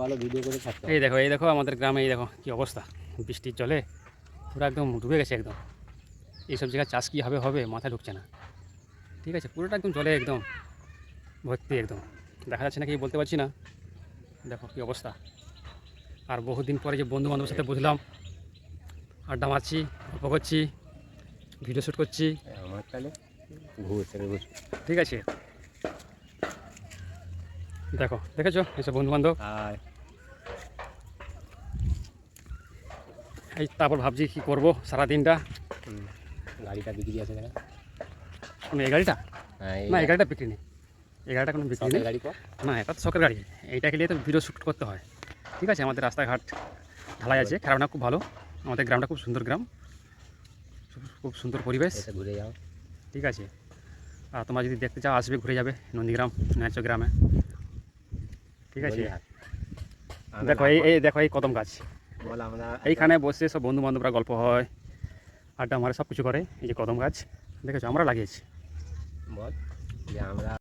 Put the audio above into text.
ভালো ভিডিও করে ছাড়তে হবে। এই দেখো আমাদের গ্রামে এই দেখো কী অবস্থা, বৃষ্টির জলে পুরো একদম ডুবে গেছে একদম। এইসব জায়গায় চাষ কী হবে মাথায় ঢুকছে না। ঠিক আছে, পুরোটা একদম জলে একদম ভর্তি, একদম দেখা যাচ্ছে না কি বলতে পারছি না। দেখো কী অবস্থা। আর বহুদিন পরে যে বন্ধু বান্ধবের সাথে বুঝলাম, আড্ডা মারছি, গল্প করছি, ভিডিও শ্যুট করছি। আমার তাহলে ঘুষ ঠিক আছে, দেখো দেখেছো এইসব বন্ধু বান্ধব। আর এই তারপর ভাবছি কী করবো সারাদিনটা। গাড়িটা বিক্রি আছে না? কোনো এই গাড়িটা হ্যাঁ, না, এই গাড়িটা বিক্রি নেই, এই গাড়িটা কোনো বিক্রি নেই। গাড়ি কো না, এটা তো শখের গাড়ি, এইটাকে নিয়ে তো ভিডিও শ্যুট করতে হয়। ঠিক আছে, আমাদের রাস্তাঘাট ঢালাই আছে, খারাপটা খুব ভালো। আমাদের গ্রামটা খুব সুন্দর গ্রাম, খুব সুন্দর পরিবেশ। ঘুরে যাও। ঠিক আছে, আর তোমরা যদি দেখতে চাও আসবে, ঘুরে যাবে নন্দীগ্রাম ন্যায্য গ্রামে। ঠিক আছে, দেখো এই দেখো এই কদম গাছ, বল আমরা এইখানে বসে সব বন্ধু বান্ধবরা গল্প হয়, আড্ডা মারে, সব কিছু করে। এই যে কদম গাছ দেখেছো আমরা লাগিয়েছি। বল যে আমরা